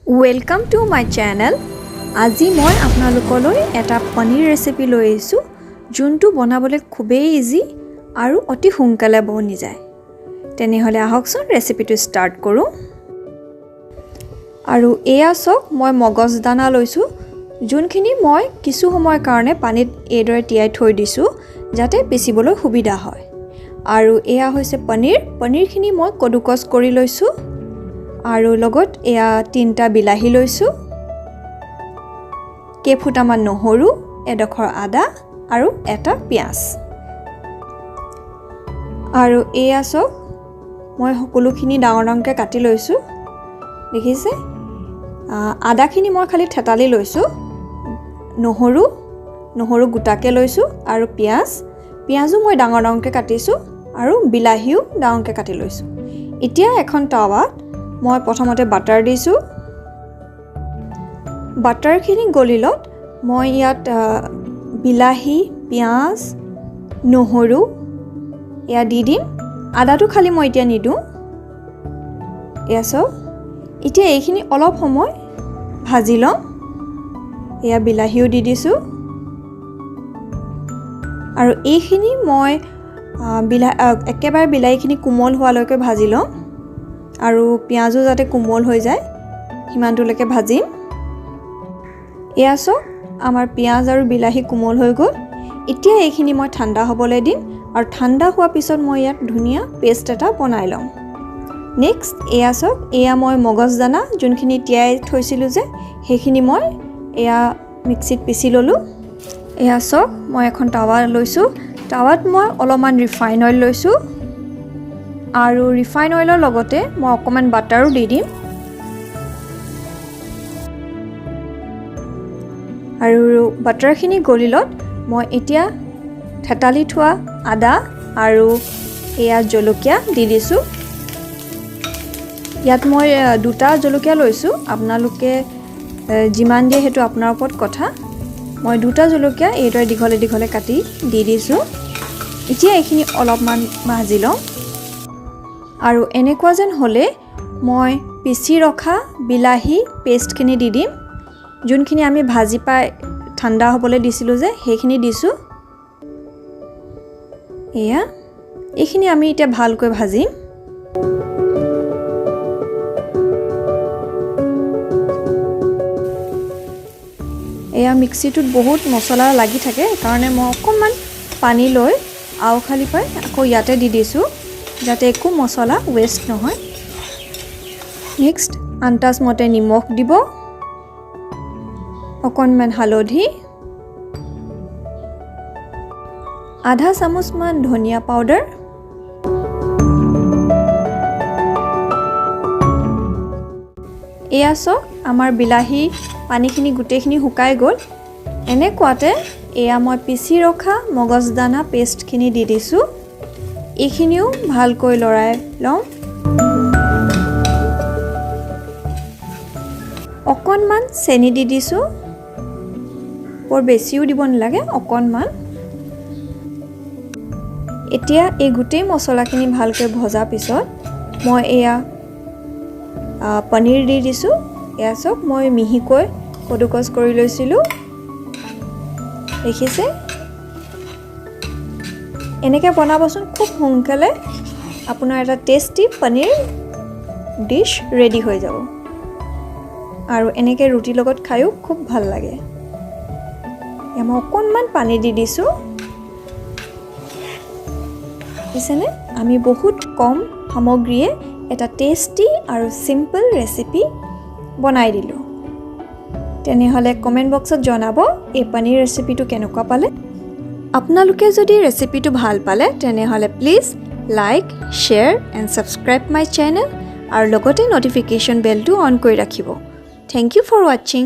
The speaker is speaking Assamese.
Welcome to my channel. আজি মই আপোনালোকলৈ এটা পনীৰ ৰেচিপি লৈ আহিছো যোনটো বনাবলৈ খুবেই ইজি আৰু অতি সোনকালে বনি যায় তেনেহলে আহকচোন ৰেচিপিটো ষ্টাৰ্ট কৰো আৰু এয়া সক মই মগজ দানা লৈছো যোনখিনি মই কিছু সময়ৰ কাৰণে পানীত এদৰে তিয়াই থৈ দিছো যাতে পিচিবলৈ সুবিধা হয় আৰু এয়া হৈছে পনীৰখিনি মই কদুকস কৰি লৈছো আৰু লগত এয়া তিনটা বিলাহী লৈছো কেফুটামান নহৰু এডখৰ আদা আৰু এটা পিয়াজ আৰু এয়া সক মই সকলোখিনি ডাঙৰকে কাটি লৈছো দেখিছে আদাখিনি মই খালি থেতালি লৈছো নহৰু গুটাকে লৈছো আৰু পিয়াজো মই ডাঙৰকে কাটিছো আৰু বিলাহীও ডাঙৰকে কাটি লৈছো এতিয়া এখন টাৱাত মই প্ৰথমতে বাটাৰ দিছো বাটাৰখিনি গলিলত মই ইয়াত বিলাহী পিয়াজ নহৰু এয়া দি দিম আদাটো খালি মই এতিয়া নিদু এয়াছো এতিয়া এইখিনি অলপ সময় ভাজি লম এয়া বিলাহীও দি দিছো আৰু এইখিনি মই একেবাৰে বিলাহীখিনি কোমল হোৱালৈকে ভাজি লম আৰু পিয়াজো যাতে কোমল হৈ যায় হিমানটোলৈকে ভাজিম এয়াছো আমাৰ পিয়াজ আৰু বিলাহী কোমল হৈ গ'ল এতিয়া এইখিনি মই ঠাণ্ডা হ'বলৈ দিম আৰু ঠাণ্ডা হোৱা পিছত মই ইয়াত ধুনিয়া পেষ্ট এটা বনাই লম নেক্সট এয়াছো এয়া মই মগজ দানা যোনখিনি তিয়াই থৈছিলো যে সেইখিনি মই এয়া মিক্সিত পিচি ললো এয়াছো মই এখন টাৱা লৈছো টাৱাত মই অলপমান ৰিফাইন অইল লৈছো আৰু ৰিফাইন অইলৰ লগতে মই অকমান বাটাৰো দি দিম আৰু বাটাৰখিনি গলিলত মই এতিয়া থেতালি থোৱা আদা আৰু এয়া জলকীয়া দি দিছো ইয়াত মই দুটা জলকীয়া লৈছো আপোনালোকে যিমান দিয়ে হেতু আপোনাৰ ওপৰত কথা মই দুটা জলকীয়া এইদৰে দীঘলে কাটি দি দিছো এতিয়া এইখিনি অলপমান ভাজি লম আৰু এনেকুৱা যেন হলে মই পিচি ৰখা বিলাহী পেষ্টখিনি দি দিম যোনখিনি আমি ভাজি পাই ঠাণ্ডা হ'বলৈ দিছিলো যে সেইখিনি দিছো এয়া এইখিনি আমি এতিয়া ভালকৈ ভাজিম এয়া মিক্সিটোত বহুত মছলা লাগি থাকে কাৰণে মই অকণমান পানী লৈ আওখালি পাই আকৌ ইয়াতে দি দিছো যাতে একো মছলা ওয়েস্ট নহয় নেক্সট আন্তাজ মতে নিমখ দিব অকণমান হালধি আধা চামুচ মান ধনিয়া পাউডাৰ এয়াছো আমাৰ বিলাহী পানীখিনি গুটেখিনি শুকাই গ'ল এনেকুৱাতে এয়া মই পিচি ৰখা মগজ দানা পেষ্টখিনি দি দিছো এইখিনিও ভালকৈ লৰাই লম অকণমান চেনি দি দিছো বৰ বেছিও দিব নালাগে অকণমান এতিয়া এই গুটেই মছলাখিনি ভালকৈ ভজা পিছত মই এয়া পনীৰ দি দিছো এয়া সব মই মিহিকৈ কদুকস কৰি লৈছিলো দেখিছে এনেকৈ বনাবচোন খুব সোনকালে আপোনাৰ এটা টেষ্টি পনীৰ ডিশ ৰেডি হৈ যাব আৰু এনেকৈ ৰুটি লগত খায়ো খুব ভাল লাগে মই অকণমান পানী দি দিছো বুজিছেনে আমি বহুত কম সামগ্ৰীয়ে এটা টেষ্টি আৰু সিম্পল ৰেচিপি বনাই দিলো তেনেহলে কমেন্ট বক্সত জনাব এই পনীৰ ৰেচিপিটো কেনেকুৱা পালে আপোনালোকে যদি ৰেচিপিটো ভাল পালে তেনেহলে please like share and subscribe my channel আৰু লগতে নটিফিকেশ্যন বেলটো অন কৰি ৰাখিব থ্যাংক ইউ ফৰ ওয়াচিং